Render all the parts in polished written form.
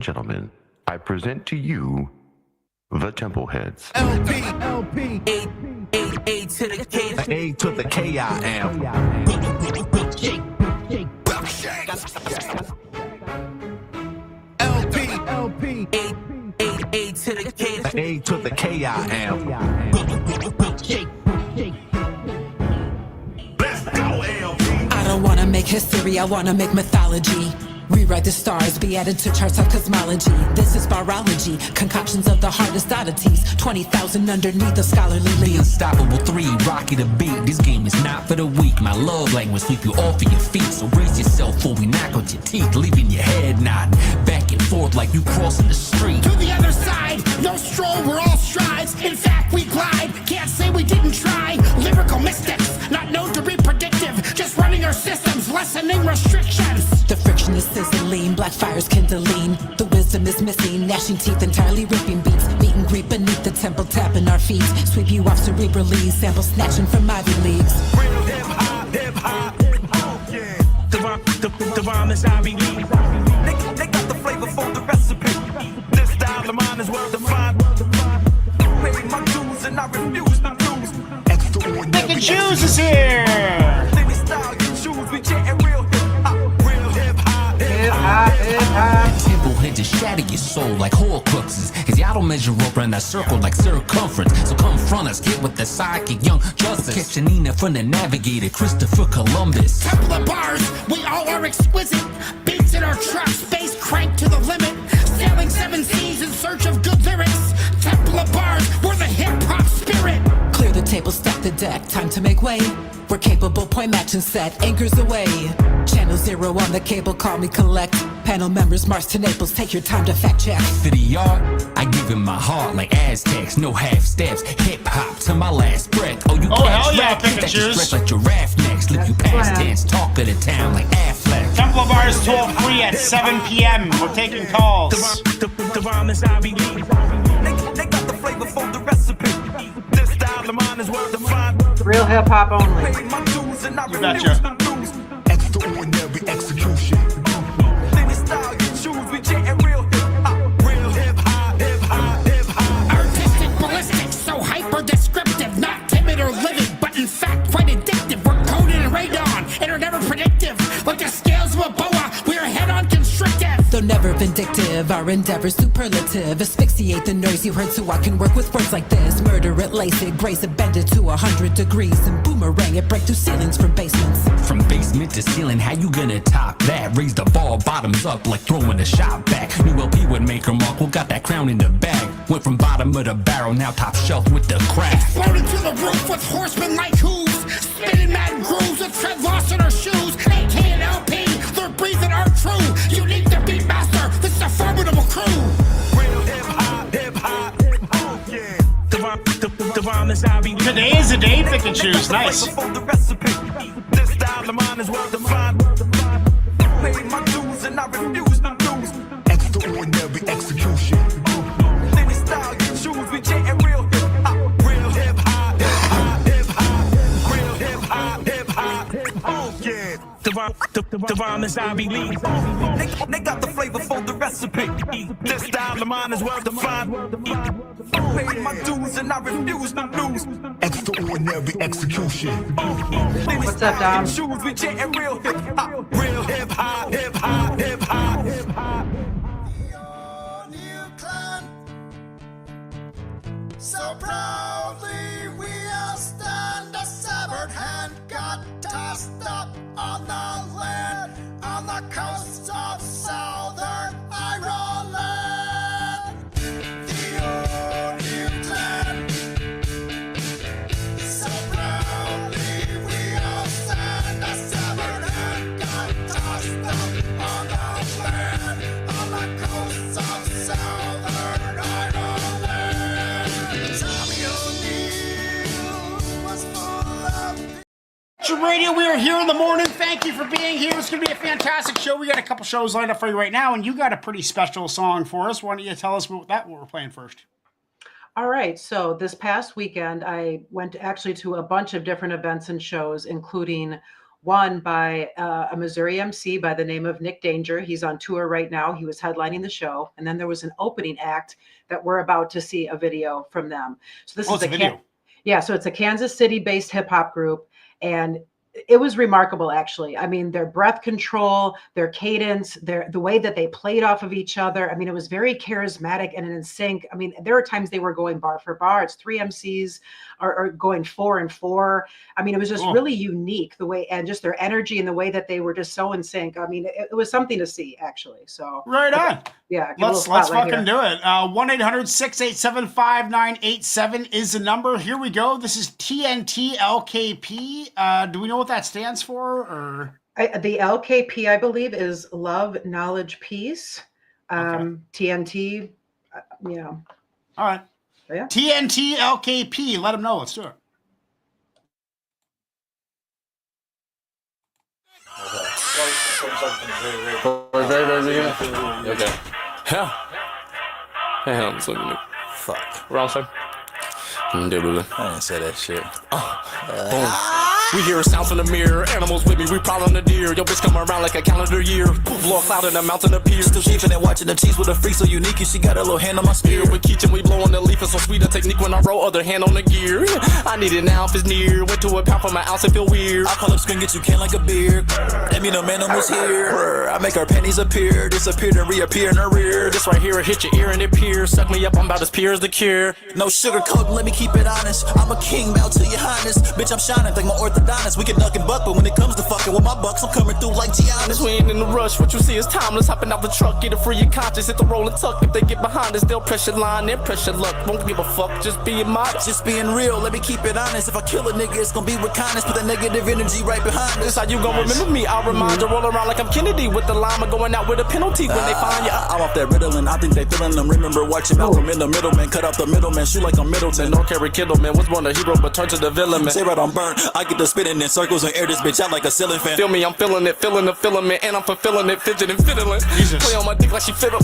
Gentlemen, I present to you the Templeheads. LP. A to the K. A to the K I am. LP. A to the K. A to the K I am. Let's go, LP. I don't wanna make history, I wanna make mythology. Rewrite the stars, be added to charts of cosmology. This is virology, concoctions of the hardest oddities. 20,000 underneath the scholarly The lead. unstoppable three, rocky the beat. This game is not for the weak. My love language sweep you off of your feet. So brace yourself before we knock out your teeth, leaving your head nodding back and forth like you crossing the street. To the other side, no stroll, we're all strides. In fact, we glide, can't say we didn't try. Lyrical mystics, not known to be predictive. Just running our systems, lessening restrictions. The friction is sizzling, black fires kindling. The wisdom is missing, gnashing teeth, entirely ripping beats. Meet and greet beneath the temple, tapping our feet. Sweep you off cerebrally, sample snatching from Ivy Leagues. Real hip hop, oh yeah. The rhyme is Ivy League. They got the flavor for the recipe. This style of mine is well defined. Pay my dues and I refuse to lose. Extraordinary. Pick and choose is here. Any style you choose, we chanting real hip hop. Real hip hop, Hip hop. Simple head to shatter your soul like Horcruxes. Cause y'all don't measure up around that circle like circumference. So come front us, get with the psychic young justice. Catch Nina from the navigator, Christopher Columbus. Couple of bars, we all are exquisite. Beats in our trucks, bass cranked to the limit. Sailing 7 seas in search of good lyrics. Temple of bars, we're the hip hop spirit. Clear the table, stack the deck, time to make way. We're capable, point match and set, anchors away. Channel 0 on the cable, call me collect. Panel members, Mars to Naples, take your time to fact check. For the art, I give him my heart like Aztecs, no half steps. Hip hop to my last breath. Oh, you Oh, can't hell yeah, rap, pick and that you choose. stretch like giraffe necks. Lift you past tense, talk of the town like Affleck. Temple of Ours toll free at 7 p.m. We're taking calls. The rhyme is Ivy League. They got the flavor for the recipe. This style of mine is well defined. Real hip hop only. Pay my dues and I You refuse betcha. to lose. Extraordinary execution. Any style you choose, we chanting real hip hop. Real hip hop, hip hop, hip hop. Artistic ballistic, so hyper descriptive. Not timid or livid, but in fact quite addictive. We're coded and radon, and are never predictive. Like the scales of a boa, we are head on constrictive. Though never vindictive, our endeavors superlative. Asphyxiate the noise you heard so I can work with words like this. Murder it, lace it, grace it, bend it to 100 degrees. And boomerang it, break through ceilings from basements. From basement to ceiling, how you gonna top that? Raise the ball bottoms up like throwing a shot back. New LP would make her mark, who got that crown in the bag. Went from bottom of the barrel, now top shelf with the crack. Floating to the roof with horsemen like hooves. Spinning mad grooves with tread lost in our shoes. AK and LP, they're breathing our true. Unique the beat master, this is a formidable crew. Real hip hop, hip hop, hip hop. Yeah. The rhyme is Ivy League. Today is the day, pick and choose. Nice. For the recipe. This style of mine is well defined. Pay my dues and I refuse to lose. Extraordinary execution. Any style you choose, we chanting real hip hop. Real hip hop, hip hop, hip hop. Real hip hop, hip hop, hip hop. Yeah. The rhyme is Ivy League. They got the flavor for the recipe. This style of mine is well defined. Pay my dues and I refuse to lose. Extraordinary execution. What's up, Dom? Shoes, we chanting real hip hop. Real hip hop, hip hop, hip hop, hip hop. So proudly we all stand, a severed hand got tossed up on the land, on the coast of southern Ireland. The O'Neill clan. So proudly we all stand, a severed hand got tossed up on the land, on the coast of southern Ireland. Tommy O'Neill was full of Radio, we are here in the morning. Thank you for being here. It's going to be a fantastic show. We got a couple shows lined up for you right now, and you got a pretty special song for us. Why don't you tell us what we're playing first? All right. So this past weekend, I went actually to a bunch of different events and shows, including One by a Missouri MC by the name of Nick Danger. He's on tour right now. He was headlining the show. And then there was an opening act that we're about to see a video from them. So this is a video. So it's a Kansas City-based hip hop group, and it was remarkable, actually. I mean, their breath control, their cadence, the way that they played off of each other. I mean, it was very charismatic and in sync. I mean, there were times they were going bar for bar. It's 3 MCs or going 4 and 4. I mean, it was just really unique the way, and just their energy and the way that they were just so in sync. I mean, it was something to see, actually. So right on. Yeah, let's fucking do it. 1-800-687-5987 is the number. Here we go. This is TNT LKP. Do we know what that stands for? Or the LKP, I believe, is Love, Knowledge, Peace. TNT, yeah. All right. Yeah. TNT LKP. Let them know. Let's do it. Okay. Yeah. Hang on, so fuck. Wrong side. I didn't say that shit. Boom. We hear sounds from the mirror, animals with me, we proud on the deer. Yo, bitch come around like a calendar year. Poof, blow a cloud and a mountain appears. Still keeping it, watching the cheese with a freak so unique. And she got a little hand on my spear. With Keaton, we blow on the leaf. It's so sweet a technique when I roll, other hand on the gear. I need it now if it's near. Went to a pound for my ounce, it feel weird. I call up screen, get you can like a beer. That mean no man almost here. I make her panties appear, disappear and reappear in her rear. This right here, it hit your ear and it peers. Suck me up, I'm about as pure as the cure. No sugar coating, let me keep it honest. I'm a king, bow to your highness. Bitch, I'm shining, think my orthodontist. We can duck and buck, but when it comes to fucking with my bucks, I'm coming through like Giannis. We ain't in the rush, what you see is timeless. Hopping out the truck, get it free your conscience. Hit the roll and tuck, if they get behind us, they'll pressure line and pressure luck. Won't give a fuck, just being modest. Just being real, let me keep it honest. If I kill a nigga, it's gonna be with kindness. Put that negative energy right behind us. This how you gon' remember me, I'll remind you. Roll around like I'm Kennedy with the llama, going out with a penalty when they find you. I'm off that Ritalin, I think they feeling them. Remember watching Malcolm in the middle, man. Cut out the middleman, shoot like I'm Middleton. No carry Kindle, man. Was born a hero, but turn to the villain, man. Say right on burn, I get the spinning in circles and air this bitch out like a ceiling fan. Feel me, I'm feeling it, feeling the filament, and I'm fulfilling it, fidgeting, fiddling. Play on my dick like she fiddling.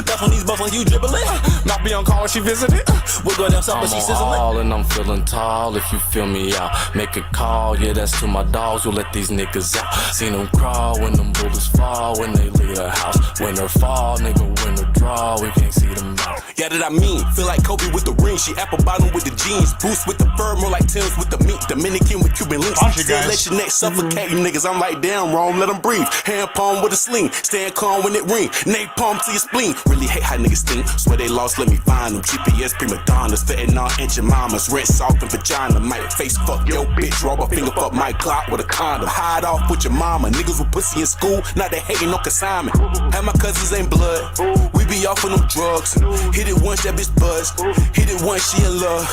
Back on these buffs like you dribbling. Not be on call when she visited. We'll go down south, but she sizzling. All and I'm feeling tall. If you feel me out, make a call. Yeah, that's to my dogs. We'll let these niggas out. Seen them crawl when them bullets fall. When they leave a house, winter fall, nigga, winter draw. We can't see them out. Yeah, that I mean. Feel like Kobe with the ring. She apple bottom with the jeans. Boost with the fur, more like Tim's with the meat. Dominican with Cuban links. Still let your neck suffocate you niggas. I'm like, damn, wrong, let them breathe. Hand palm with a sling. Stand calm when it ring. Napalm to your spleen. Really hate how niggas think. Swear they lost, let me find them. GPS prima donnas. Fitting on inch mamas. Red soft and vagina. Might face fuck yo bitch. Rob a finger fuck my Glock with a condom. Hide off with your mama. Niggas with pussy in school. Now they hating on consignment. Have my cousins ain't blood. We be off on them drugs. Hit it once, that bitch buzz. Hit it once, she in love.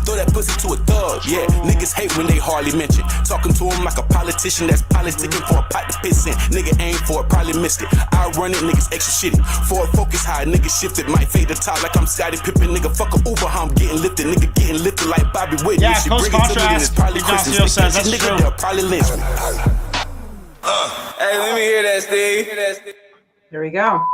Throw that pussy to a thug. Yeah, niggas hate when they hardly mention. Talking to him like a politician that's politicking for a pot to piss in. Nigga aim for it, probably missed it. I run it, niggas extra shitty. For a focus high, nigga shifted. Might fade the top like I'm Scottie Pippen. Nigga fuck a Uber, how I'm getting lifted. Nigga getting lifted like Bobby Whitney. Yeah, she close bring it to me, then contrast. it's probably Christmas. Says that's nigga, true. they'll probably lynch me. Hey, let me hear that, Steve. There we go.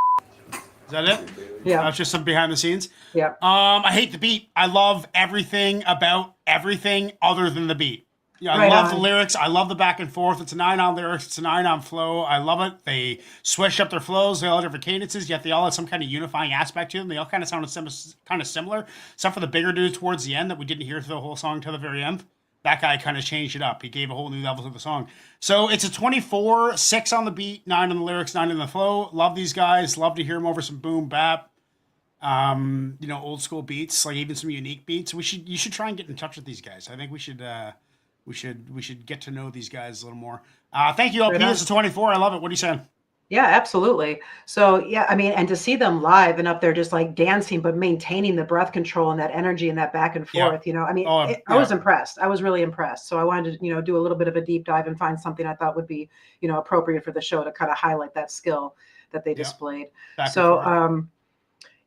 Is that it? Yeah. That's just some behind the scenes. Yeah. I hate the beat. I love everything about everything other than the beat. Yeah, I Right love on. the lyrics. I love the back and forth. It's a 9 on lyrics. It's a 9 on flow. I love it. They switch up their flows. They all have different cadences, yet they all have some kind of unifying aspect to them. They all kind of sound kind of similar, except for the bigger dude towards the end that we didn't hear through the whole song till the very end. That guy kind of changed it up. He gave a whole new level to the song. So it's a 24, 6 on the beat, 9 on the lyrics, 9 on the flow. Love these guys. Love to hear them over some boom bap. Old school beats, like even some unique beats. You should try and get in touch with these guys. I think we should get to know these guys a little more. Thank you, LP. Right on. It's a 24. I love it. What are you saying? Yeah, absolutely. So yeah, I mean, and to see them live and up there just like dancing, but maintaining the breath control and that energy and that back and forth, I mean, I was impressed. I was really impressed. So I wanted to, do a little bit of a deep dive and find something I thought would be, appropriate for the show to kind of highlight that skill that they displayed. So,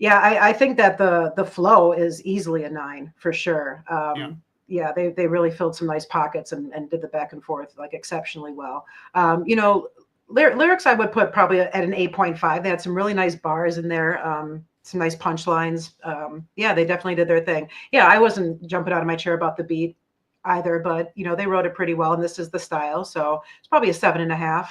I think that the flow is easily a 9 for sure. They really filled some nice pockets and did the back and forth like exceptionally well. Lyrics I would put probably at an 8.5. They had some really nice bars in there, some nice punchlines. They definitely did their thing. Yeah, I wasn't jumping out of my chair about the beat. either, but you know, they wrote it pretty well, and this is the style, so it's probably a 7.5.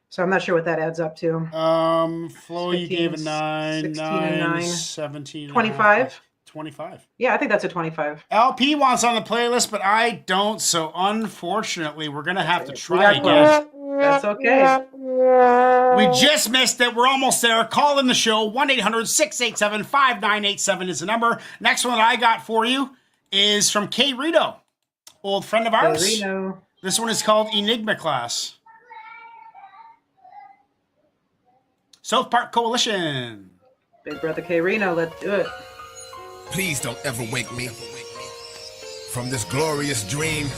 So I'm not sure what that adds up to. Flo, you gave a 9, 16 and 9. 17. 25. 25. Yeah, I think that's a 25. LP wants on the playlist, but I don't. So unfortunately, we're gonna have to We try got close. again. That's okay. We just missed it. We're almost there. Call in the show. 1-800-687-5987 is the number. Next one that I got for you is from K Rito, old friend of ours. Reno. This one is called Enigma Class. South Park Coalition. Big Brother K Reno, let's do it. Please don't ever wake me from this glorious dream.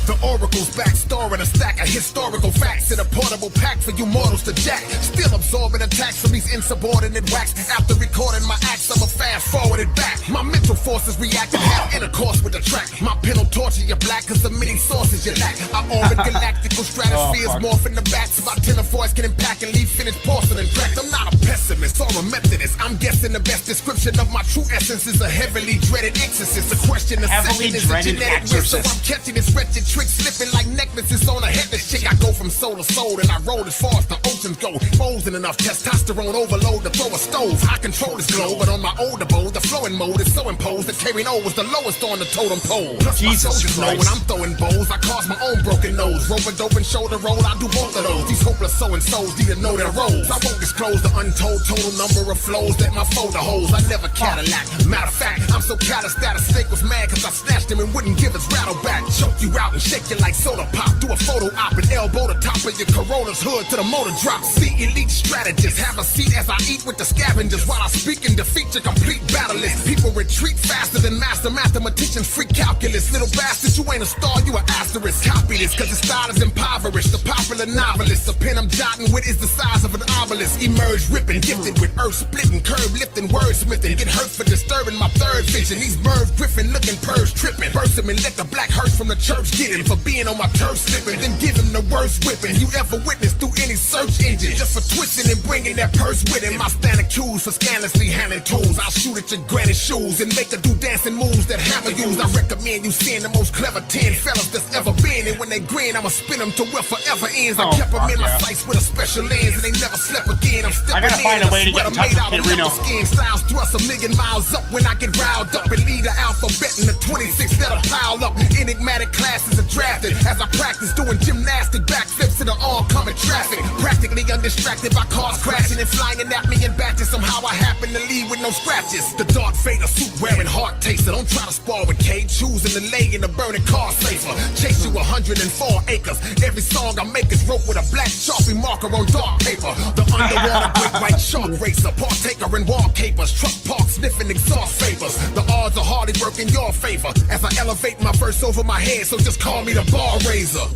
The oracle's back, storing a stack of historical facts in a portable pack for you mortals to jack. Still absorbing attacks from these insubordinate whacks. After recording my acts, I'ma fast forward it back. My mental forces reacting, have intercourse with the track. My pen will torture you black, cause the many sources you lack. I orbit galactical stratospheres, morph in the backs. My tenor voice can impact and leave finished porcelain cracked. I'm not a pessimist or a Methodist. I'm guessing the best description of my true essence is a heavily dreaded exorcist. The question of Heavily second is a dreaded genetic risk, so exorcist. I'm catching this wretched trick slipping like necklaces on a headless chick. I go from soul to soul and I roll as far as the oceans go. Frozen enough testosterone overload to throw a stove. I control this glow, but on my older bowl, the flowing mode is so imposed that carrying O was the lowest on the totem pole. Plus my Jesus soldiers know Christ. when I'm throwing bows, I cause my own broken nose. Rope a dope and shoulder roll, I do both of those. These hopeless so-and-sos need to know their roles. I won't disclose the untold total number of flows that my folder holds. I never Cadillac. Matter of fact, I'm so callous that a snake was mad cause I snatched him and wouldn't give his rattle back. Choke you out and shake you like soda pop. Do a photo op and elbow the top of your Corolla's hood to the motor drop. See elite strategists, have a seat as I eat with the scavengers while I speak and defeat your complete battle list. People retreat faster than master mathematicians, free calculus. Little bastard, you ain't a star, you an asterisk. Copy this, cause the style is impoverished. The popular novelist, the pen I'm jotting with is the size of an obelisk. Emerge ripping, gifted with earth splitting, curve lifting, wordsmithing. Get hurt for disturbing my third vision. These birds griffin, looking purge tripping. Burst him and let the black hearse from the church get him for being on my turf slipping. Then give him the worst whipping you ever witnessed through any search engine. Just for twisting and bringing that purse with him. I stand accused for scandalously handling tools. I'll shoot at your granny shoes and make her do dancing moves that hammer use. I recommend you seeing the most clever 10 fellas that's ever been. And when they grin, I'ma spin them to where forever ends. I kept them in my sights with a special lens and they never slept again. I'm stepping I gotta find a way to get in touch with Kid Reno. Skin styles thrust a million miles up when I get riled up and lead the alphabet in the 26 that'll pile up. Enigmatic classes are drafted as I practice doing gymnastic backflips in the oncoming traffic. Practically undistracted by cars crashing and flying at me in batches. Somehow I happen to leave with no scratches. The dark fate of suit wearing heart taster. Don't try to spar with K. Choosing to lay in a burning car safer. Chase you 104 acres. Every song I make is wrote with a black Sharpie marker on dark paper. The underwater great white shark racer. Partaker in wallpapers. Truck park sniffing exhaust vapors. The odds are hardly work in your favor as I elevate my verse over my head. So just call me the bar raiser.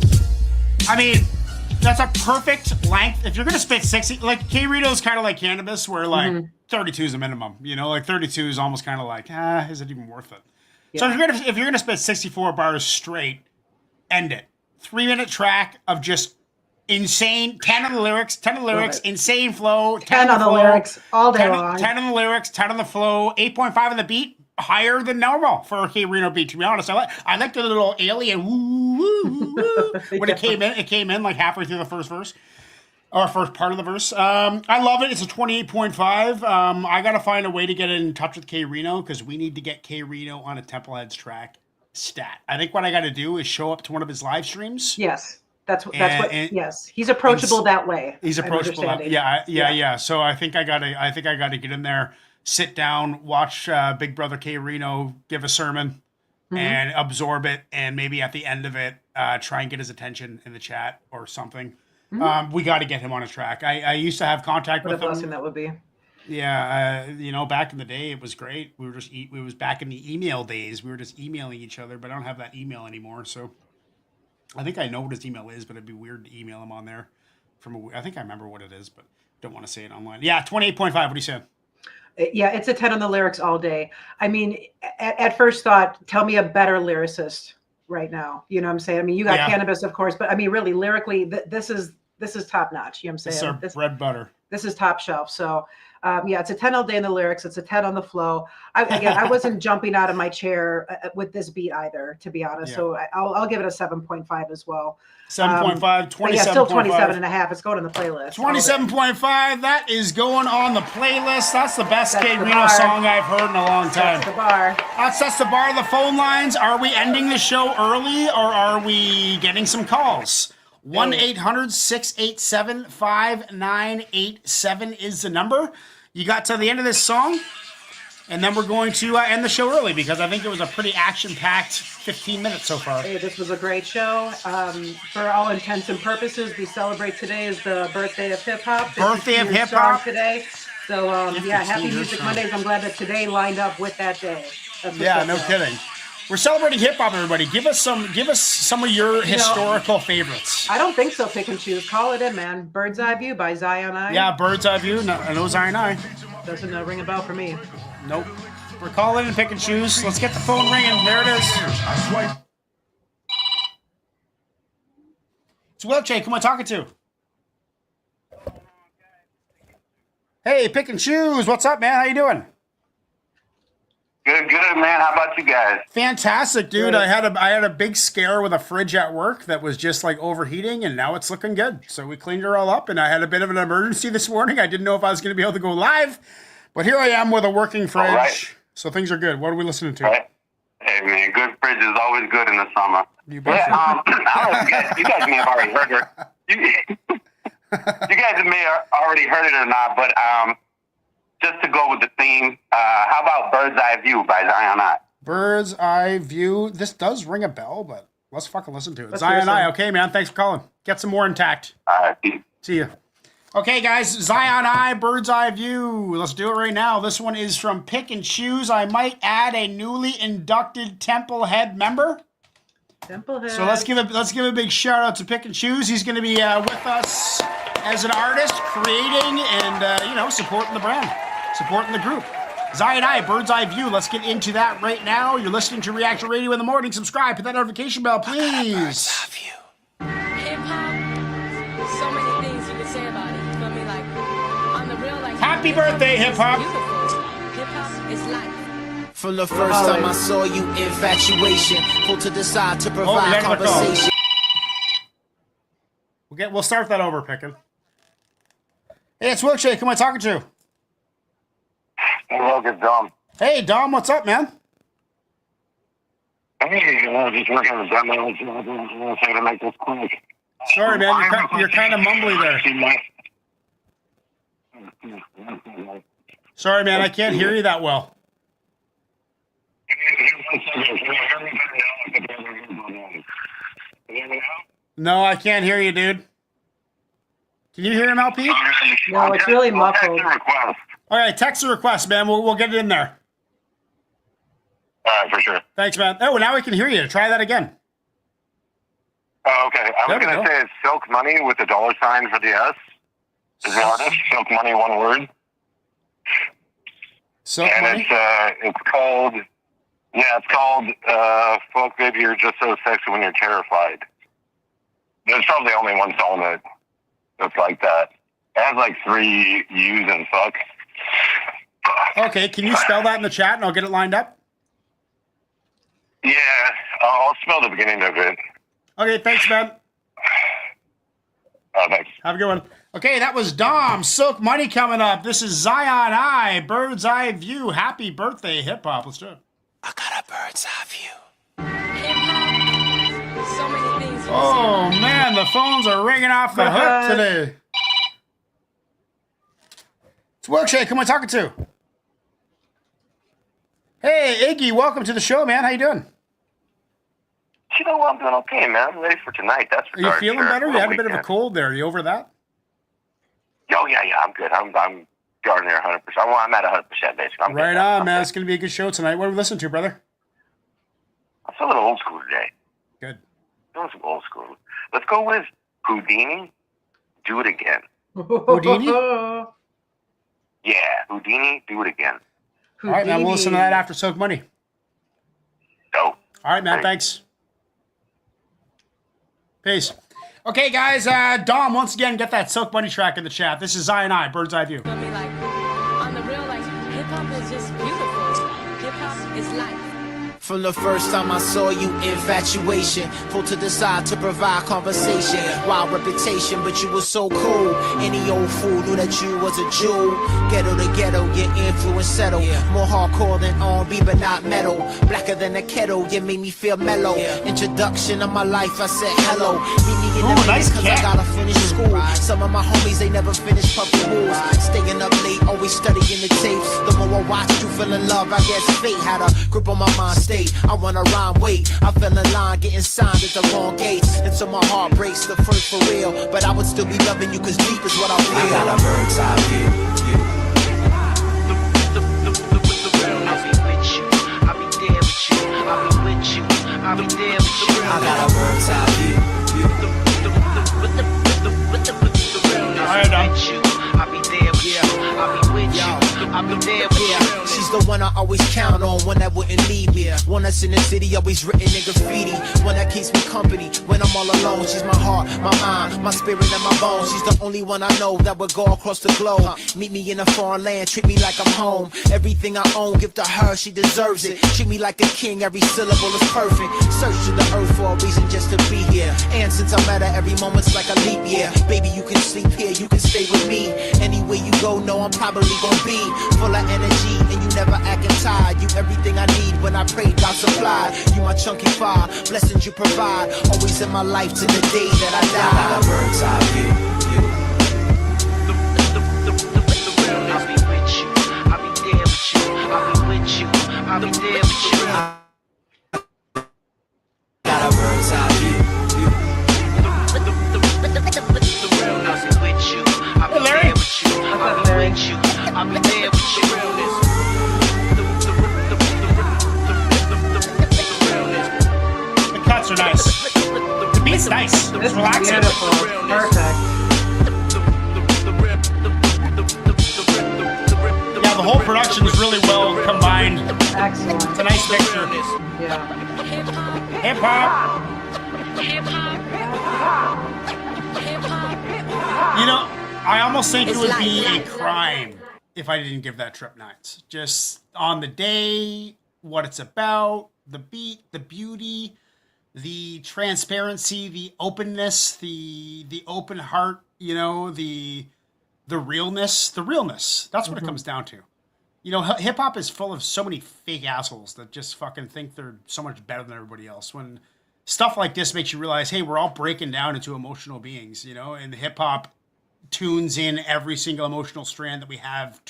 I mean, that's a perfect length. If you're gonna spit 60, like K Rito's kind of like Cannabis, where like 32 is a minimum. You know, like 32 is almost kind of like, is it even worth it? Yeah. So if you're gonna spit 64 bars straight, end it. 3-minute track of just insane 10 on the lyrics, insane flow, 10 on the lyrics all day long. 10 on the lyrics, 10 on the flow, 8.5 on the beat. Higher than normal for a K Reno beat, to be honest. I like the little alien woo woo woo when it came in like halfway through the first verse or first part of the verse. I love it. It's a 28.5. I gotta find a way to get in touch with K Reno because we need to get K Reno on a Templeheads track stat. I think what I gotta do is show up to one of his live streams. Yes. That's what. Yes, he's approachable that way. He's approachable. Yeah. So I think I gotta get in there, sit down, watch Big Brother K Reno give a sermon, and absorb it, and maybe at the end of it, try and get his attention in the chat or something. We got to get him on a track. I used to have contact with him. What a blessing that would be. Yeah, back in the day, it was great. It was back in the email days. We were just emailing each other, but I don't have that email anymore. So I think I know what his email is, but it'd be weird to email him on there. I think I remember what it is, but don't want to say it online. Yeah, 28.5. What are you saying? Yeah, it's a 10 on the lyrics all day. I mean, at first thought, tell me a better lyricist right now. You know what I'm saying? I mean, you got Cannabis, of course, but I mean, really, lyrically, this is top notch. You know what I'm saying? This is bread butter. This is top shelf. So Yeah, it's a 10 all day in the lyrics. It's a 10 on the flow. I wasn't jumping out of my chair with this beat either, to be honest. Yeah. So I'll give it a 7.5 as well. 7.5, 27.5. Yeah, still 27 and a half. It's going in the playlist. 27.5. That is going on the playlist. That's the best That's Kate the Reno bar. song I've heard in a long time. That's the bar. That sets the bar. The phone lines. Are we ending the show early or are we getting some calls? 1-800-687-5987 is the number. You got to the end of this song, and then we're going to end the show early because I think it was a pretty action-packed 15 minutes so far. Hey, this was a great show. For all intents and purposes, we celebrate today as the birthday of hip hop. Birthday of hip hop today. So yeah, happy 52 Music strong. Mondays. I'm glad that today lined up with that day. That's what's Yeah, up, no though. kidding. We're celebrating hip hop, everybody. Give us some of your historical favorites. I don't think so. Pick and choose. Call it in, man. Bird's Eye View by Zion I. Yeah, Bird's Eye View. No Zion I. Doesn't ring a bell for me. Nope. We're calling and pick and choose. Let's get the phone ringing. There it is. It's Wilche. Who am I talking to? Hey, pick and choose. What's up, man? How you doing? Good, man. How about you guys? Fantastic, dude. I had a big scare with a fridge at work that was just like overheating, and now it's looking good. So we cleaned her all up, and I had a bit of an emergency this morning. I didn't know if I was going to be able to go live, but here I am with a working fridge. All right. So things are good. What are we listening to? Right. Hey, man, good fridge is always good in the summer. You bet. Yeah, I don't know if you guys may have already heard it. You guys may have already heard it or not, but just to go with the theme, how about Bird's Eye View by Zion I? Bird's Eye View. This does ring a bell, but let's fucking listen to it. Let's Zion listen. I. Okay, man. Thanks for calling. Get some more intact. All right, peace. See ya. Okay, guys. Zion I, Bird's Eye View. Let's do it right now. This one is from Pick and Choose. I might add a newly inducted Temple Head member. Templehead. So let's give a big shout out to Pick and Choose. He's going to be with us as an artist, creating and supporting the brand, supporting the group. Zion I, Bird's Eye View. Let's get into that right now. You're listening to Reaction Radio in the morning. Subscribe, hit that notification bell, please. Hip hop, so many things you can say about it. You feel me? Like on the real, like Happy birthday, hip hop. Hip hop is life. From the first time I saw you, infatuation pulled to the side to we provide got another call. conversation. We'll start that over, Pickin'. Hey, it's Wilkshake. Who am I talking to? Hey, look, it's Dom. Hey, Dom. What's up, man? Hey, just working on the demo. I'm trying to make this quick. Sorry, man. You're kind of mumbly there. Sorry, man. I can't hear you that well. No, I can't hear you, dude. Can you hear him, LP? No, it's really muffled. All right, text a request, man. We'll get it in there. All right, for sure. Thanks, man. Oh, now we can hear you. Try that again. Oh, okay. I There was we going go. to say it's Silk Money with the $ sign for the S. Is the artist Silk Money, one word? Silk And Money? it's called, Fuck Baby, You're Just So Sexy When You're Terrified. There's probably only one song that's like that. It has like 3 U's and fuck. Okay, can you spell that in the chat and I'll get it lined up? Yeah, I'll spell the beginning of it. Okay, thanks, man. Thanks. Have a good one. Okay, that was Dom. Silk Money coming up. This is Zion I, Bird's Eye View. Happy birthday, hip hop. Let's do it. I got a bird's eye view. Hip hop, so many things you can say Oh, about it. man, the phones are ringing off the hook today. It's Wilkshake. Who am I talking to? Hey, Iggy, welcome to the show, man. How you doing? You know what? I'm doing okay, man. I'm ready for tonight. That's for Are you darn feeling sure. better? You For had the a bit of a weekend. cold there. Are you over that? Oh, yeah, I'm good. I'm darn near 100%. Well, I'm at 100%, basically. I'm Right good. on, I'm man. good. It's going to be a good show tonight. What are we listening to, brother? I'm still a little old school today. Good. Doing some old school. Let's go with Houdini. Do It Again. Houdini? Yeah, Houdini. Do It Again. All right, man. We'll listen to that after Soak Money. Dope. All right, man. Thanks. Peace. Okay, guys. Dom, once again, get that Soak Money track in the chat. This is Zion I, Bird's Eye View. Feel me? Like is just beautiful. Hip hop is life. From the first time I saw you, infatuation. Pulled to the side to provide conversation. Wild reputation, but you were so cool. Any old fool knew that you was a Jew. Ghetto to ghetto, your influence settle. More hardcore than R&B, but not metal. Blacker than a kettle, you made me feel mellow. Introduction of my life, I said hello. Meet me in the nice cause I gotta finish school. Some of my homies, they never finished puffin' rules. Staying up late, always studying the tapes. The more I watch you feel in love, I guess fate had a grip on my mind state. I wanna rhyme, wait. I fell in line, getting signed at the wrong gates. Until my heart breaks, the first for real. But I would still be loving you, cause deep is what I feel. I got a bird's eye view. I'll be with you. I'll be there with you. I'll be with you. I'll be there with you. I got a bird's eye view. Alright, I'll be there with you. I'll be with you. I'll be there with you. She's the one I always count on, one that wouldn't leave me. One that's in the city, always written in graffiti. One that keeps me company when I'm all alone. She's my heart, my mind, my spirit, and my bones. She's the only one I know that would go across the globe. Meet me in a foreign land, treat me like I'm home. Everything I own, give to her, she deserves it. Treat me like a king, every syllable is perfect. Search to the earth for a reason just to be here. And since I'm at her, every moment's like a leap year. Baby, you can sleep here, you can stay with me. Anywhere you go, know I'm probably gonna be full of energy, and you never acting tired. You everything I need when I pray, God supply. You my chunky fire, blessings you provide. Always in my life to the day that I die. I got a bird's eye view. I'll be with you. I'll be there with you. I'll be with you. I'll be there with you. Got a bird's eye view. I'll be with you. I'll be there with you. I'll be with you. I'll be there with you. The cuts are nice. The beat's nice. It's relaxing. Beautiful. Perfect. Yeah, the whole production is really well combined. Excellent. It's a nice mixture. Yeah. Hip hop. You know, I almost think it would be a crime if I didn't give that trip nines. Just on the day, what it's about, the beat, the beauty, the transparency, the openness, the open heart, you know, the realness, That's what it comes down to. You know, hip hop is full of so many fake assholes that just fucking think they're so much better than everybody else. When stuff like this makes you realize, hey, we're all breaking down into emotional beings, you know, and hip hop tunes in every single emotional strand that we have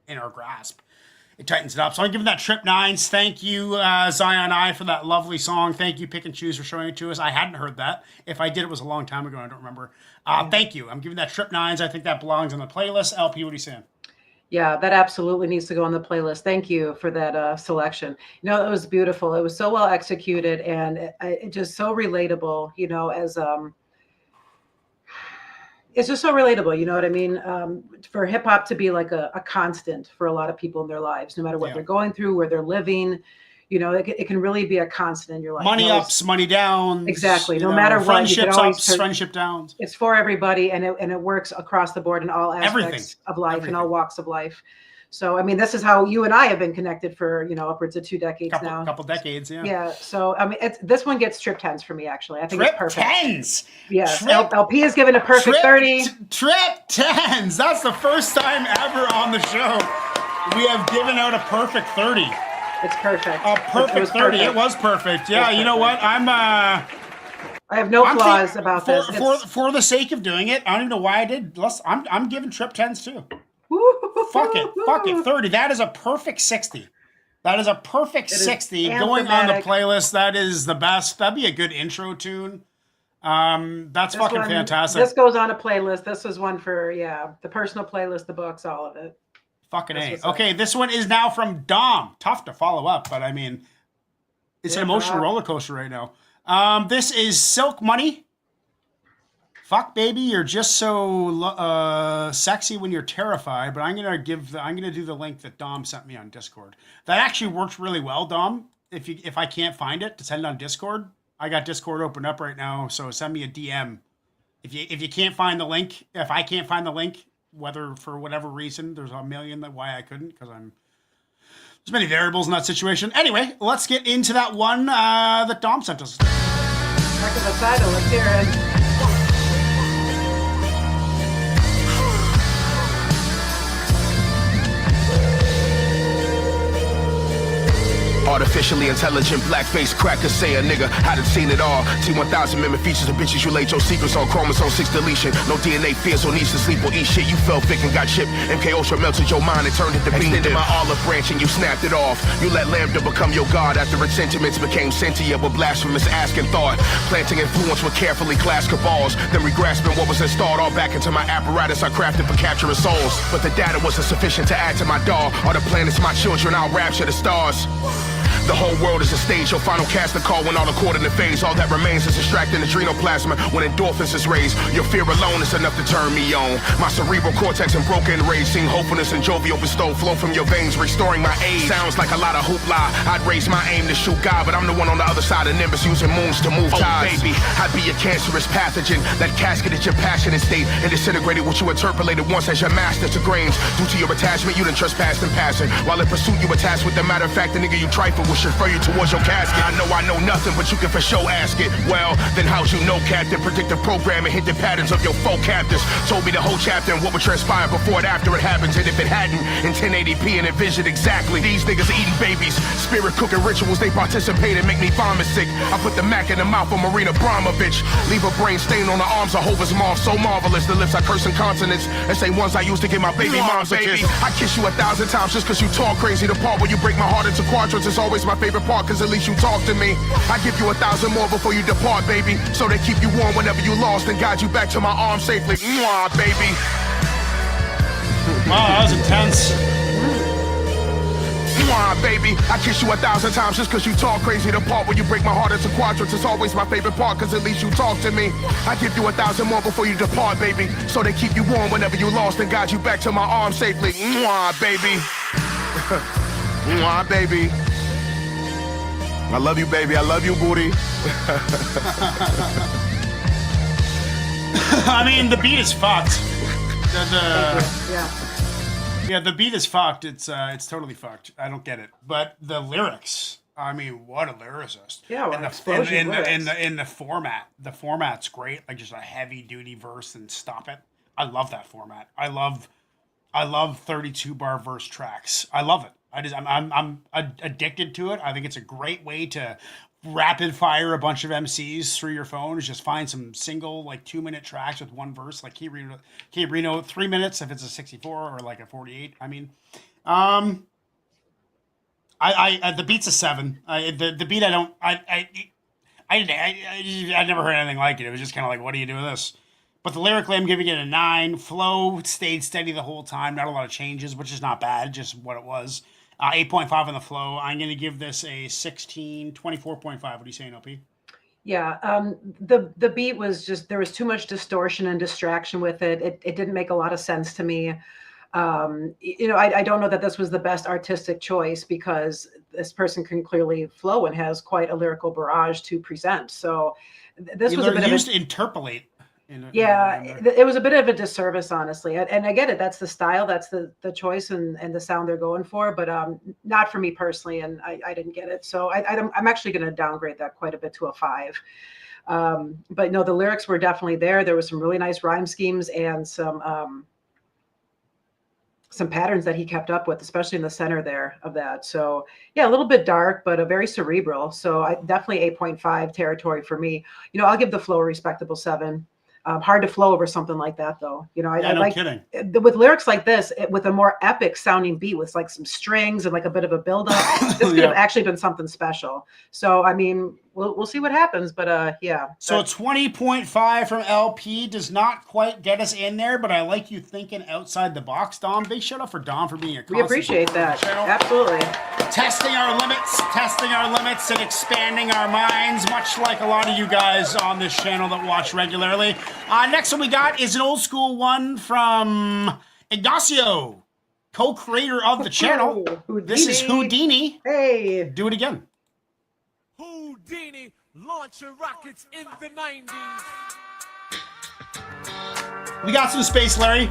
in our grasp. It tightens it up. So I'm giving that trip nines. Thank you, Zion I, for that lovely song. Thank you, Pick and Choose, for showing it to us. I hadn't heard that. If I did, it was a long time ago. I don't remember. Thank you. I'm giving that trip nines. I think that belongs on the playlist. LP, what are you saying? Yeah, that absolutely needs to go on the playlist. Thank you for that selection. You know, it was beautiful. It was so well executed, and it just so relatable, you know, as it's just so relatable, you know what I mean? For hip hop to be like a constant for a lot of people in their lives, no matter what they're going through, where they're living, you know, it can really be a constant in your life. Money ups, money downs. Exactly. No matter what. Friendships ups, friendship downs. It's for everybody, and it works across the board in all aspects of life, in all walks of life. So, I mean, this is how you and I have been connected for, you know, upwards of 2 decades now. Couple decades, yeah. Yeah. So, I mean, this one gets trip 10s for me, actually. I think it's perfect. 10s? Yes. LP is given a perfect 30. Trip 10s. That's the first time ever on the show we have given out a perfect 30. It's perfect. A perfect 30. It was perfect. Yeah, you know what? I have no flaws about this. For the sake of doing it, I don't even know why I did. I'm giving trip 10s too. Fuck it. 30. That is a perfect 60. That is a perfect 60 going on the playlist. That is the best. That'd be a good intro tune. That's fucking fantastic. This goes on a playlist. This is one for, the personal playlist, the books, all of it. Fucking A. Okay, this one is now from Dom. Tough to follow up, but I mean, it's an emotional roller coaster right now. This is Silk Money. Fuck, baby, you're just so sexy when you're terrified. But I'm gonna do the link that Dom sent me on Discord. That actually works really well, Dom. If I can't find it, to send on Discord. I got Discord opened up right now, so send me a DM. If you can't find the link, if I can't find the link, whether for whatever reason, there's a million why I couldn't, because I'm there's many variables in that situation. Anyway, let's get into that one that Dom sent us. Heck of a title. Let's hear it. Artificially intelligent blackface crackers say a nigga hadn't seen it all. T1000 mimic features of bitches you laid your secrets on. Chromosome 6 deletion. No DNA fears or needs to sleep or eat shit. You fell thick and got chipped. MK Ultra melted your mind and turned it to bean. Extended my olive branch and you snapped it off. You let Lambda become your god after its sentiments became sentient with blasphemous asking thought. Planting influence with carefully classed cabals. Then re-grasping what was installed all back into my apparatus I crafted for capturing souls. But the data wasn't sufficient to add to my doll. All the planets my children, I'll rapture the stars. The whole world is a stage, your final casting call when all the coordinate phase. All that remains is extracting adrenal plasma when endorphins is raised. Your fear alone is enough to turn me on. My cerebral cortex and broken rage, seeing hopefulness and jovial bestow flow from your veins, restoring my age. Sounds like a lot of hoopla. I'd raise my aim to shoot God, but I'm the one on the other side of Nimbus using moons to move tides. Baby, I'd be a cancerous pathogen that casketed your passionate state and disintegrated what you interpolated once as your master to grains. Due to your attachment, you done trespassed and passing. While in pursuit, you attached with the matter of fact, the nigga you trifle with should refer you towards your casket. I know nothing, but you can for sure ask it. Well, then how'd you know, Captain? Predictive programming hit the patterns of your foe captors. Told me the whole chapter and what would transpire before and after it happens. And if it hadn't, in 1080p and envisioned exactly. These niggas are eating babies. Spirit cooking rituals, they participate and make me vomit sick. I put the Mac in the mouth of Marina Abramovich. Leave a brain stain on the arms of Hova's mom. So marvelous, the lips I curse in consonants. And say ones I used to give my baby moms a kiss. I kiss you 1,000 times just cause you talk crazy. The part where you break my heart into quadrants is always my favorite part, cause at least you talk to me. I give you 1,000 more before you depart, baby. So they keep you warm whenever you lost and guide you back to my arms safely. Mwah, baby. Wow, that was intense. Mwah, baby. I kiss you 1,000 times just cause you talk crazy. The part where you break my heart into quadrants is always my favorite part, cause at least you talk to me. I give you 1,000 more before you depart, baby. So they keep you warm whenever you lost and guide you back to my arms safely. Mwah, baby. Mwah, baby. I love you, baby. I love you, booty. I mean, the beat is fucked. Yeah, the beat is fucked. It's totally fucked. I don't get it. But the lyrics, I mean, what a lyricist. Yeah, well, in the format. The format's great. Like just a heavy duty verse and stop it. I love that format. I love 32 bar verse tracks. I love it. I'm addicted to it. I think it's a great way to rapid fire a bunch of MCs through your phone. Is just find some single like 2-minute tracks with one verse, like Key Reno 3 minutes if it's a 64 or like a 48. I mean, I the beat's a 7. The beat I never heard anything like it. It was just kind of like, what do you do with this? But the lyrically, I'm giving it a 9. Flow stayed steady the whole time. Not a lot of changes, which is not bad. Just what it was. 8.5 on the flow. I'm going to give this a 16, 24.5. What are you saying, LP? Yeah, the beat was just, there was too much distortion and distraction with it. It didn't make a lot of sense to me. I don't know that this was the best artistic choice because this person can clearly flow and has quite a lyrical barrage to present. So this was a bit used to interpolate. It was a bit of a disservice, honestly. And I get it. That's the style. That's the choice and the sound they're going for. But not for me personally. And I didn't get it. So I'm actually going to downgrade that quite a bit to a 5. But no, the lyrics were definitely there. There was some really nice rhyme schemes and some patterns that he kept up with, especially in the center there of that. So yeah, a little bit dark, but a very cerebral. So definitely 8.5 territory for me. I'll give the flow a respectable 7. Hard to flow over something like that, though. No kidding. With lyrics like this, with a more epic sounding beat with like some strings and like a bit of a build up, this could have actually been something special. So, I mean, we'll see what happens, but yeah. So 20.5 from LP does not quite get us in there, but I like you thinking outside the box, Dom. Big shout out for Dom for being a constant. We appreciate that. Absolutely. Testing our limits and expanding our minds, much like a lot of you guys on this channel that watch regularly. Next one we got is an old school one from Ignacio, co-creator of the channel. Houdini. This is Houdini. Hey. Do it again. Houdini launching rockets in the 90s. We got some space, Larry.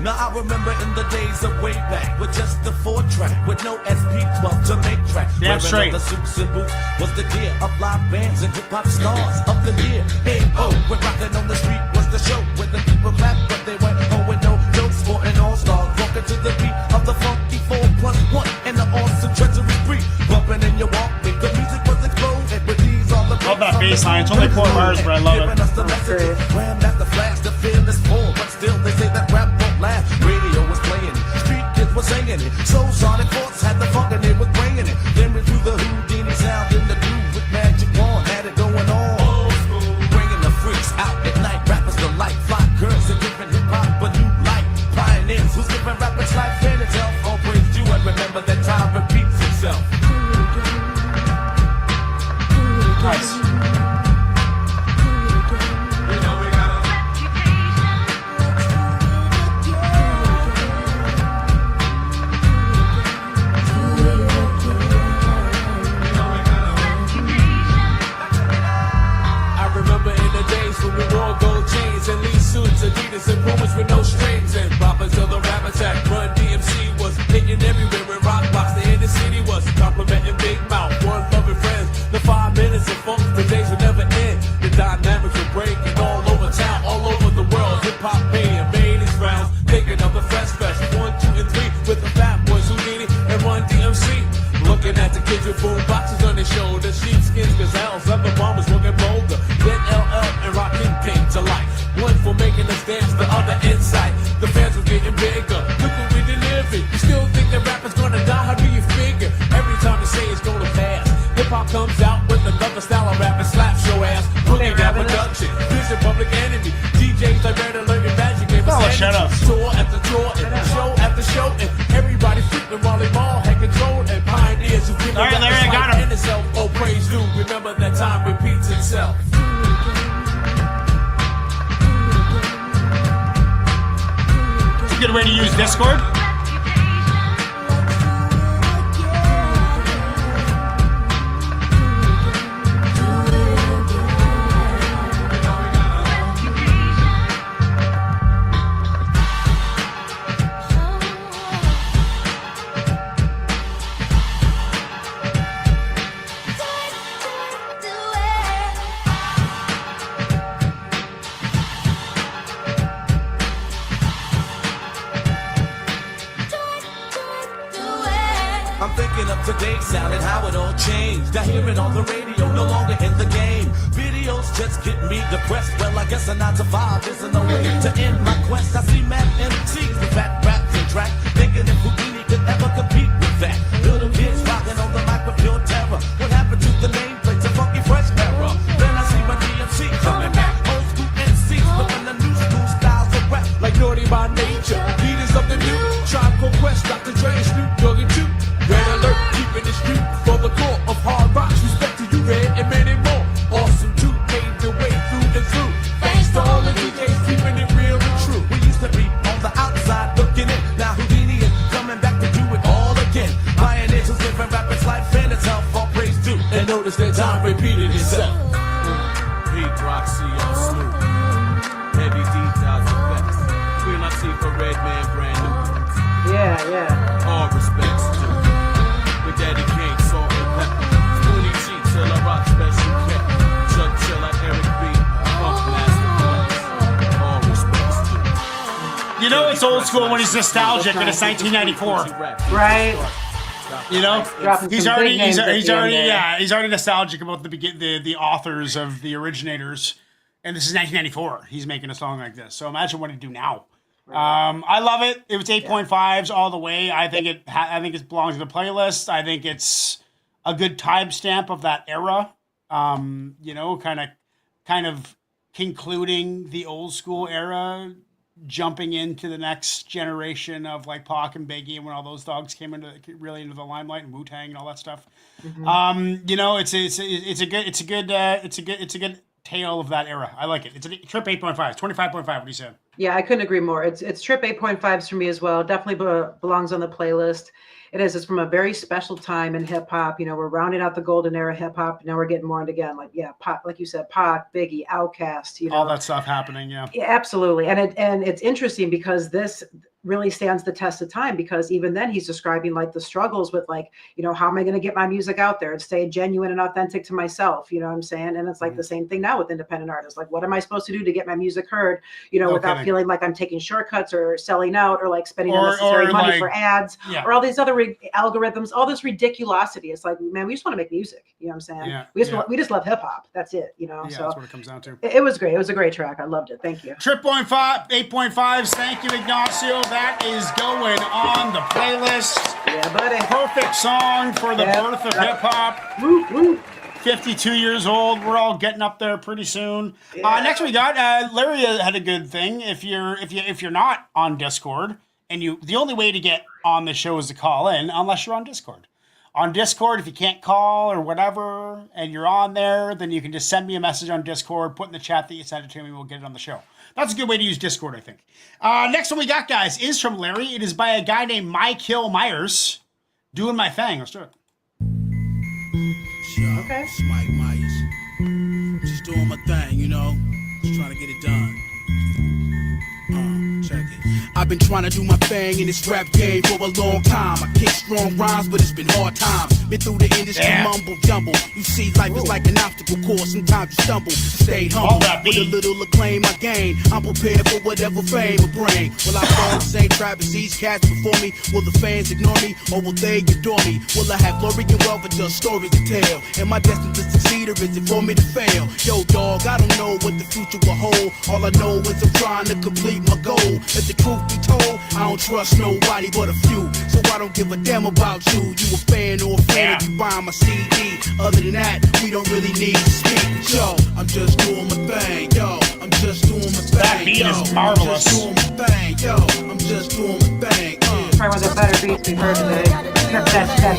Now I remember in the days of way back with just the 4-track with no SP12 to make tracks. Damn straight. The suits and boots was the gear of live bands and hip hop stars of the year. Hey, oh, we're rocking on the street was the show where the people clap, but they went home with no jokes for an all-star. Walking to the beat of the funky 4+1 and the awesome treasury free. Bumping in your walk, the music was exploding with these all the love that bass line. It's only 4 bars, but I love it. Ram at the flash, the fearless four, but still they say that rap won't last. Radio was playing it, street kids were singing it. So Sonic Force had the funk and it was bringing it. Then we threw the Houdini sound in the groove with Magic Wand, had it going on. Old school, bringing the freaks out at night. Rappers delight, fly girls and giving hip hop a new light. Pioneers who's giving rappers life in itself. All praise you and remember that time repeats itself. Nice. Adidas and Pumas with no strings and boppers of the rap attack. Run DMC was hitting everywhere and rock box. The inner city was complimenting Big Mouth. One loving friends. The 5 minutes of funk, the days would never end. The dynamics were breaking all over town, all over the world. Hip hop made his rounds. Thinking of the Fresh Fest 1, 2, and 3 with the Fat Boys, Houdini, and Run DMC. Looking at the kids with boom boxes on their shoulders, sheepskins, gazelles, leather bombers looking bolder. Then LL and Rockin' came to life. One for making us dance, the other insight. The fans were getting bigger. Look what we delivered. You still think that rappers gonna die? How do you figure? Every time they say it's gonna pass, hip hop comes out with another style of rap and slaps your ass. Looking at production, Vision, Public Enemy, DJs like Red Alert and Magic gave us shut up. Tour after tour and show after show, and everybody freaking while they all had control and pioneers who give All right, Larry, I got him. in itself. Oh, praise you. Remember that time repeats itself. Good way to use Discord. I'm thinking of today's sound and how it all changed. I hear it on the radio, no longer in the game. Videos just get me depressed. Well, I guess a 9 to 5 isn't no way to end my quest. I see mad MCs with fat raps and track, thinking if Houdini could ever compete with that. Little kids rocking on the mic with pure terror. What happened to the nameplates of Funky Fresh era? Then I see my DMC coming back. Old school MCs flipping the new school styles of rap, like Naughty by Nature, leaders of the new Tribe Called Quest, Dr. Dre and Snoop Dogg and Juke. Red Alert, keeping the street for the core of hard rock. Respect to you, Red, and many more. Awesome too, paved the way through and through. Thanks to all the DJs keeping it real and true. We used to be on the outside looking in. Now Houdini is coming back to do it all again. Pioneers who's giving rappers life and itself all praise due. And notice that time repeated itself. Pete Roxy on Snoop. Heavy D does the best. Queen Latifah, Redman, brand new. Yeah. All respects to with Daddy King, Salt and Pepper. Spoonie G till I rock special cat. Chuck till I Eric B. Funk Master. All respects to. You know it's old school when he's nostalgic and it's 1994. Right. You know, Dropping he's some already big names at he's the end already there. he's already nostalgic about the authors of the originators, and this is 1994. He's making a song like this, so imagine what he'd do now. I love it. It was 8.5s all the way. I think it belongs to the playlist. I think it's a good timestamp of that era. You know, kind of concluding the old school era, jumping into the next generation of like Pac and Biggie, and when all those dogs came really into the limelight, and Wu-Tang and all that stuff. Mm-hmm. You know, it's a good tale of that era. I like it. It's a trip 8.5, 25.5. What do you say? Yeah, I couldn't agree more. It's trip 8.5s for me as well. Definitely belongs on the playlist. It is. It's from a very special time in hip hop. You know, we're rounding out the golden era hip hop. Now we're getting more into again, like Pac, like you said, Pac, Biggie, Outkast. You know, all that stuff happening. Yeah, absolutely. And it's interesting because really stands the test of time, because even then he's describing like the struggles with like, you know, how am I going to get my music out there and stay genuine and authentic to myself? You know what I'm saying? And it's like the same thing now with independent artists. Like, what am I supposed to do to get my music heard, you know, without feeling like I'm taking shortcuts or selling out or like spending unnecessary money like, for ads or all these other algorithms, all this ridiculosity. It's like, man, we just want to make music. You know what I'm saying? Yeah, we just love hip hop. That's it. You know, so that's what it comes down to. It was great. It was a great track. I loved it. Thank you. 8.5s. Thank you, Ignacio. That is going on the playlist. Yeah, buddy. Perfect song for the birth of hip hop. 52 years old. We're all getting up there pretty soon. Next we got Larry had a good thing. If you're not on Discord, and the only way to get on the show is to call in, unless you're on Discord. On Discord, if you can't call or whatever, and you're on there, then you can just send me a message on Discord, put in the chat that you sent it to me, we'll get it on the show. That's a good way to use Discord, I think. Next one we got, guys, is from Larry. It is by a guy named Michael Myers. Doing My Thing. Let's do it. Okay. It's Mike Myers. Just doing my thing, you know. Just trying to get it done. Check it. I've been trying to do my thing in this rap game for a long time. I kick strong rhymes, but it's been hard times. Been through the industry mumble jumble. You see, life is like an obstacle course. Sometimes you stumble. Stay humble with a little acclaim I gain. I'm prepared for whatever fame will bring. Will I fall the same tribe as these cats before me? Will the fans ignore me, or will they adore me? Will I have glory and wealth, or just stories to tell? Am I destined to succeed, or is it for me to fail? Yo, dog, I don't know what the future will hold. All I know is I'm trying to complete my goal. If the truth be told, I don't trust nobody but a few. So I don't give a damn about you. You a fan or a fan if you buy my CD. Other than that, we don't really need to speak. Yo, I'm just doing my thing. Yo, I'm just doing my thing. That beat is marvelous. I'm just doing my thing. Yo, I'm just doing my thing. Probably one of the better beats we've heard today.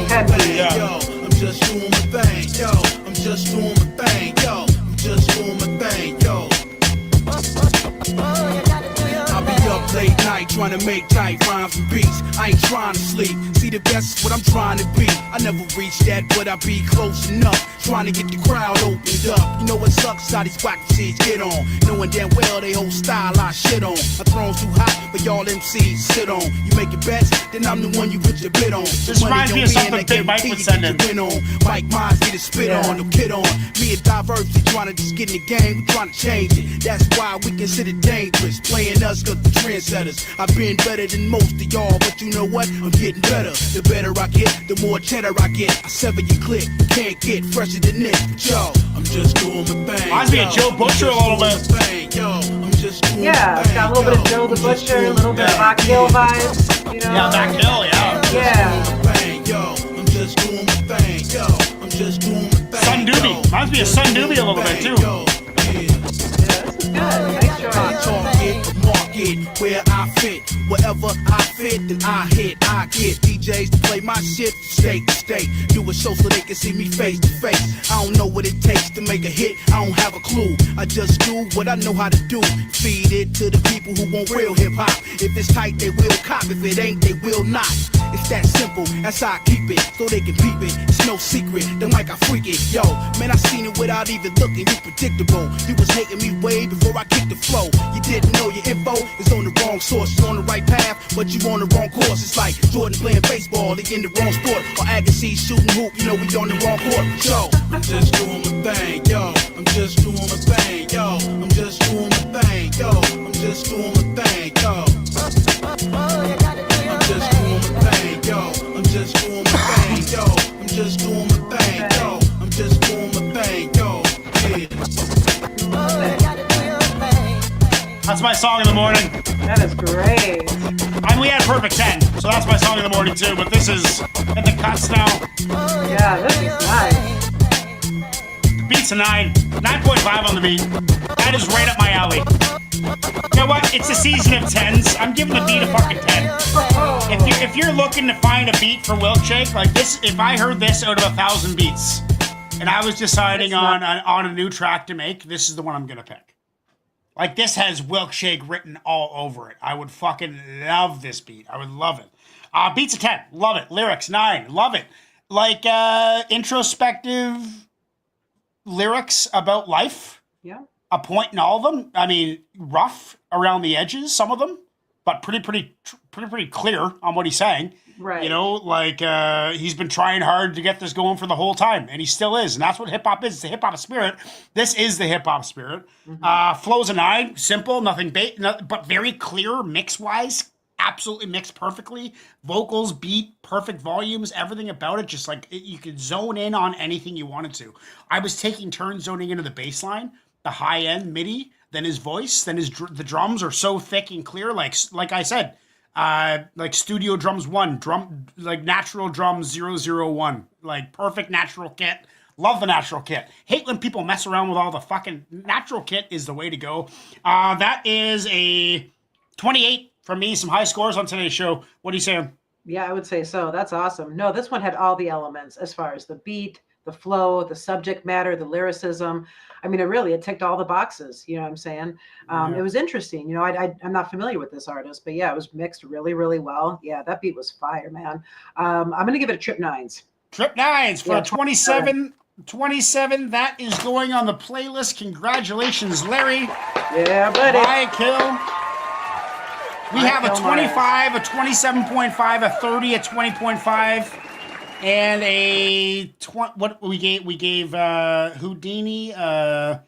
That beat. Yo, I'm just doing my thing. Yo, I'm just doing my thing. Yo, I'm just doing my thing. Yo. I'll be up late night trying to make tight rhymes and beats. I ain't trying to sleep. See, the best is what I'm trying to be. I never reach that, but I be close enough. Trying to get the crowd opened up. You know what sucks? How these whack MCs get on. Knowing damn well they whole style I shit on. My throne's too hot, but y'all MCs sit on. You make your bets, then I'm the one you put your bid on. This reminds me of something Big Mike would send in. Mike Myers get a spit on, no kid on. Me and Diversity trying to just get in the game, we trying to change it. That's why we consider dangerous. Playing us cause the trendsetters. I've been better than most of y'all, but you know what? I'm getting better. The better I get, the more cheddar I get. I sever your clip, can't get fresher than this. But yo, I'm just doing my thing. Reminds me of Joe Butcher a little bit. Yo, I'm just doing yeah, it's got a little bit of Joe the Butcher, a little bit of Rock Hill vibes. You know? Yeah, Rock Hill, yeah. Yeah. Yo, I'm just doing my thing. Yo, I'm just doing my thing. Sun Doobie. Reminds me of Sun Doobie a little bit too. Market where I fit, wherever I fit, then I hit. I get DJs to play my shit state to state. Do a show so they can see me face to face. I don't know what it takes to make a hit. I don't have a clue. I just do what I know how to do. Feed it to the people who want real hip hop. If it's tight, they will cop. If it ain't, they will not. It's that simple. That's how I keep it, so they can peep it. It's no secret. The mic I freak it. Yo, man, I seen it without even looking. You predictable. You was hating me way before I kicked the flow. You didn't know your info is on the wrong source. It's on the right path, but you on the wrong course. It's like Jordan playing baseball, they in the wrong sport. Or Agassi shooting hoop, you know we on the wrong court. Yo, I'm just doing my thing. Yo, I'm just doing my thing. Yo, I'm just doing my thing. Yo, I'm just doing my thing. Yo, I'm just doing my thing. Yo, I'm just doing my thing. Yo, I'm just doing my thing. Yo, I'm just doing my thing. Yo, That's my song in the morning. That is great. And we had Perfect 10, so that's my song in the morning too. But this is in the cuts now. Yeah, this is nice. Beats a 9, 9.5 on the beat. That is right up my alley. You know what? It's a season of 10s. I'm giving the beat a fucking 10. If you're looking to find a beat for Wilkshake, like this, if I heard this out of 1,000 beats, and I was deciding on a new track to make, this is the one I'm gonna pick. Like, this has Wilkshake written all over it. I would fucking love this beat. I would love it. Beats a 10. Love it. Lyrics, 9. Love it. Like, introspective lyrics about life. Yeah. A point in all of them. I mean, rough around the edges, some of them. but pretty clear on what he's saying. Right. You know, like he's been trying hard to get this going for the whole time, and he still is. And that's what hip hop is. It's the hip hop spirit. This is the hip hop spirit. Flow's a 9, simple, nothing but very clear mix wise. Absolutely mixed perfectly. Vocals, beat, perfect volumes, everything about it. Just like you could zone in on anything you wanted to. I was taking turns zoning into the bass line, the high end MIDI, then his voice, then the drums are so thick and clear. Like I said. Like Studio Drums 1, like Natural Drums 001, like perfect natural kit. Love the natural kit. Hate when people mess around with all the fucking natural kit is the way to go. That is a 28 from me. Some high scores on today's show. What are you saying? Yeah, I would say so. That's awesome. No, this one had all the elements as far as the beat, the flow, the subject matter, the lyricism. I mean, it ticked all the boxes. You know what I'm saying? It was interesting. You know, I'm not familiar with this artist, but yeah, it was mixed really, really well. Yeah, that beat was fire, man. I'm going to give it a trip 9s. Trip 9s for 27. 27. That is going on the playlist. Congratulations, Larry. Yeah, buddy. Riot Kill. We have a 25, a 27.5, a 30, a 20.5. And what we gave Houdini. That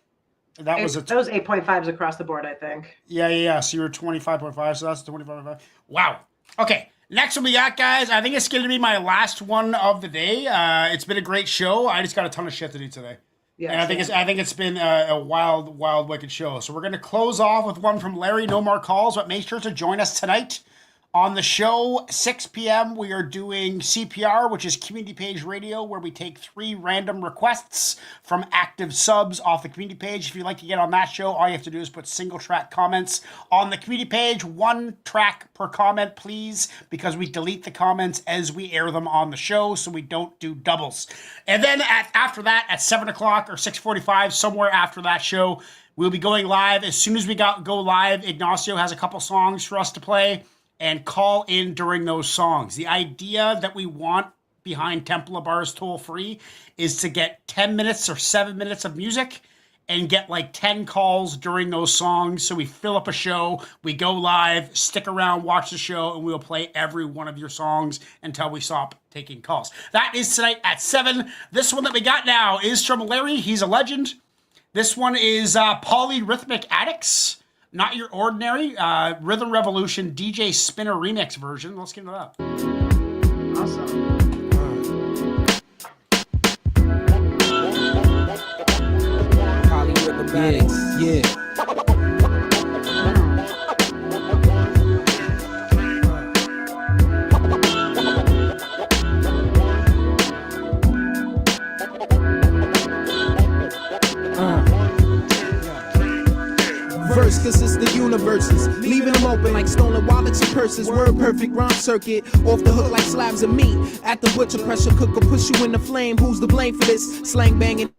was 8.5s across the board, I think. Yeah. So you were 25.5. So that's 25.5. Wow. Okay. Next one we got, guys. I think it's going to be my last one of the day. It's been a great show. I just got a ton of shit to do today. Yeah. And I think it's been a wild, wicked show. So we're going to close off with one from Larry. No more calls, but make sure to join us tonight. On the show, 6 p.m., we are doing CPR, which is Community Page Radio, where we take 3 random requests from active subs off the community page. If you'd like to get on that show, all you have to do is put single-track comments on the community page. 1 track per comment, please, because we delete the comments as we air them on the show, so we don't do doubles. And then after that, at 7 o'clock or 6:45, somewhere after that show, we'll be going live. As soon as we go live, Ignacio has a couple songs for us to play. And call in during those songs. The idea that we want behind Temple of Bars Toll Free is to get 10 minutes or 7 minutes of music and get like 10 calls during those songs. So we fill up a show, we go live, stick around, watch the show, and we'll play every one of your songs until we stop taking calls. That is tonight at 7. This one that we got now is from Larry. He's a legend. This one is Polyrhythmic Addicts. Not your ordinary Rhythm Revolution DJ Spinner remix version. Let's get into that. Awesome. Yeah. Verse consists the universes, leaving them open like stolen wallets and purses. Word perfect rhyme circuit, off the hook like slabs of meat. At the butcher pressure cooker, push you in the flame. Who's to blame for this? Slang banging.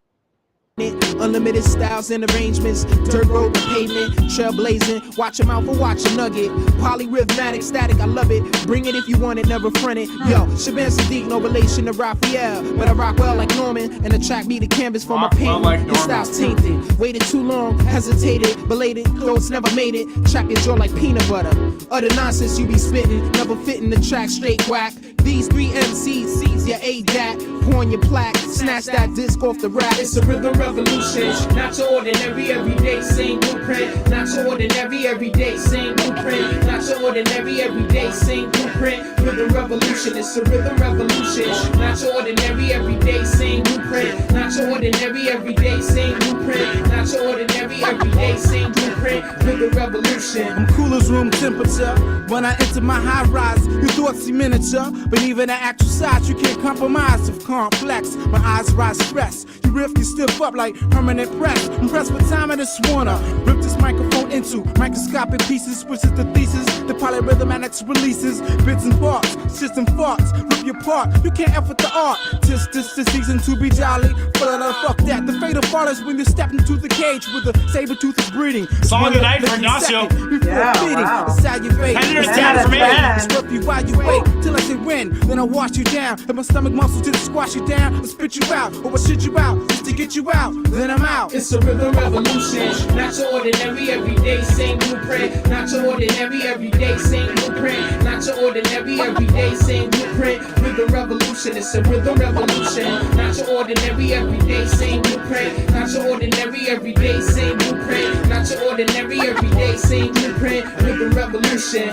Unlimited styles and arrangements, dirt road to pavement, trailblazing, watch them out for watch a nugget, polyrhythmatic static, I love it, bring it if you want it, never front it, yo, Shaban Sadiq, no relation to Raphael, but I rock well like Norman, and the track be the canvas for my painting, like the style's tainted, waited too long, hesitated, belated, though it's never made it, trap your jaw like peanut butter, other nonsense you be spitting, never fitting the track straight whack, these 3 MCs, seize your A-dat, pour on your plaque, snatch that disc off the rack, it's a rhythm revolution, not your ordinary everyday same blueprint, not your ordinary everyday same blueprint, not your ordinary everyday same blueprint, rhythm revolution, it's a rhythm revolution, not your ordinary everyday same blueprint, not your ordinary everyday same blueprint, not your ordinary everyday same blueprint, rhythm revolution. I'm cool as room temperature. When I enter my high rise, your thoughts see miniature, but even at actual size, you can't compromise with complex. My eyes rise stress. You riff, you stiff up like permanent press. I'm pressed with time and it's wanna rip this microphone into microscopic pieces, switches the thesis, the polyrhythmatics releases, bits and parts, system farts, rip you apart. You can't effort the art. Tis the season to be jolly. But fuck that. The fate of follows when you step into the cage with a saber tooth is breeding. Song of the night for Ignacio. Wow. Salivate. 10 out of 10 for me. Disrupt you while you wait till I say when. Then I wash you down. And my stomach muscles just squash you down and spit you out. Or I shit you out just to get you out. Then I'm out. It's a rhythm revolution. Not your ordinary everyday same blueprint. Not your ordinary everyday same blueprint. Not your ordinary everyday same blueprint. Rhythm revolution. It's a rhythm revolution. Not your ordinary everyday same blueprint. Not your ordinary everyday same blueprint. Not your ordinary everyday same blueprint. Rhythm revolution.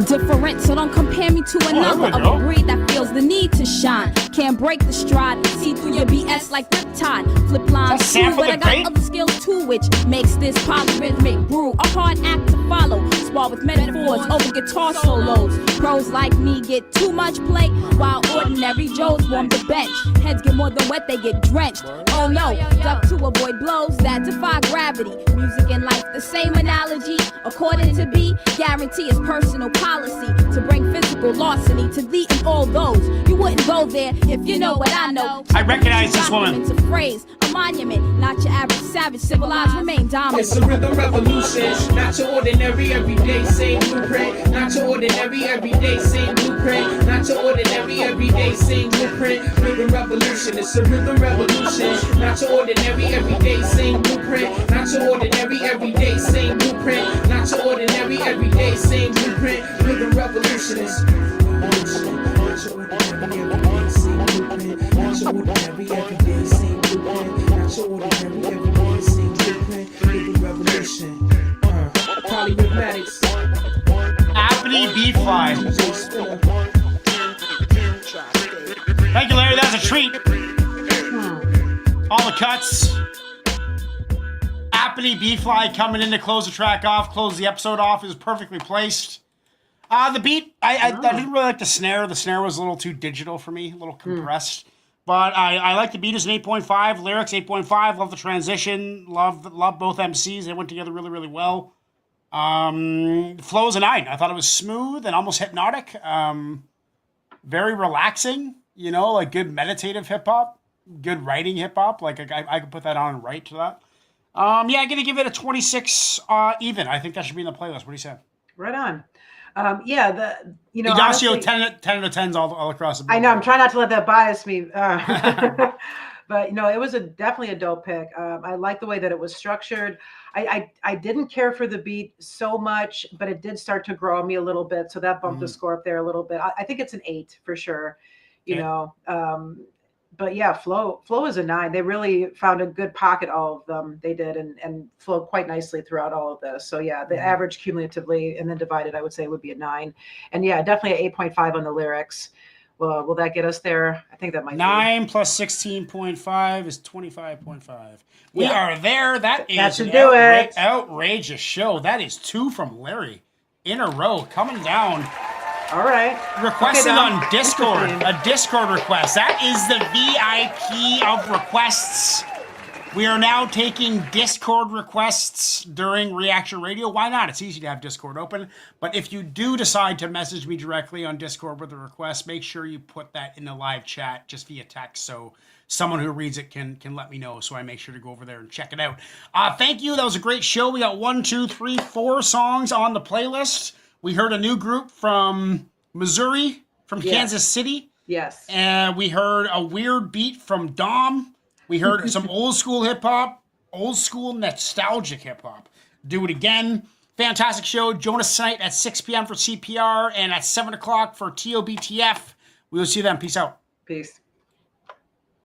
Different, so don't compare me to another of a breed that feels the need to shine. Can't break the stride, see through your BS like Riptide. Flip lines too, but I got other skills too, which makes this polyrhythmic brew a hard act to follow. Spar with metaphors over guitar solos. Pros like me get too much play, while ordinary Joes warm the bench. Heads get more than wet, they get drenched. Oh no, duck to avoid blows that defy gravity. Music and life, the same analogy. According to B, guarantee is personal policy to bring physical larceny to thee and all those. You wouldn't go there if you know what I know. I recognize this woman. It's a phrase, a monument, not your average savage. Civilized, remain dominant. It's a rhythm revolution. Not your ordinary everyday same blueprint. Not your ordinary everyday same blueprint. Not your ordinary everyday same blueprint. Rhythm revolution. It's a rhythm revolution. Not your ordinary everyday same blueprint. Not your ordinary everyday same blueprint. Not your ordinary everyday same blueprint. Rhythm revolution is not your ordinary everyday same blueprint. Not your ordinary everyday same blueprint. Not your ordinary everyday same blueprint. Rhythm revolution. Polyrhythmatics. Apney B-Fly. Thank you, Larry. That was a treat. All the cuts. Apney B-Fly coming in to close the track off, close the episode off, is perfectly placed. The beat, I didn't really like the snare. The snare was a little too digital for me, a little compressed. But I like the beat as an 8.5, lyrics 8.5, love the transition, love both MCs. They went together really, really well. Flow is a 9. I thought it was smooth and almost hypnotic. Very relaxing, like good meditative hip-hop, good writing hip-hop. Like I could put that on and write to that. I'm going to give it a 26 even. I think that should be in the playlist. What do you say? Right on. Ignacio, honestly, 10 out of 10s all across the board. I know. I'm trying not to let that bias me. But, it was definitely a dope pick. I like the way that it was structured. I didn't care for the beat so much, but it did start to grow on me a little bit. So that bumped the score up there a little bit. I think it's an 8 for sure, But yeah, Flow is a 9. They really found a good pocket, all of them. They did, and flowed quite nicely throughout all of this. So yeah, the average cumulatively and then divided, I would say, would be a 9. And yeah, definitely an 8.5 on the lyrics. Well, will that get us there? I think that might 9 plus 16.5 is 25.5. We are there. That is an outrageous show. That is 2 from Larry in a row coming down. All right. Requested on Discord. A Discord request. That is the VIP of requests. We are now taking Discord requests during Reaction Radio. Why not? It's easy to have Discord open. But if you do decide to message me directly on Discord with a request, make sure you put that in the live chat just via text so someone who reads it can let me know, so I make sure to go over there and check it out. Thank you. That was a great show. We got 4 songs on the playlist. We heard a new group from Missouri, from Kansas City. Yes. And we heard a weird beat from Dom. We heard some old school hip hop, old school nostalgic hip hop. Do it again. Fantastic show. Join us tonight at 6 p.m. for CPR and at 7 o'clock for TOBTF. We will see you then. Peace out. Peace.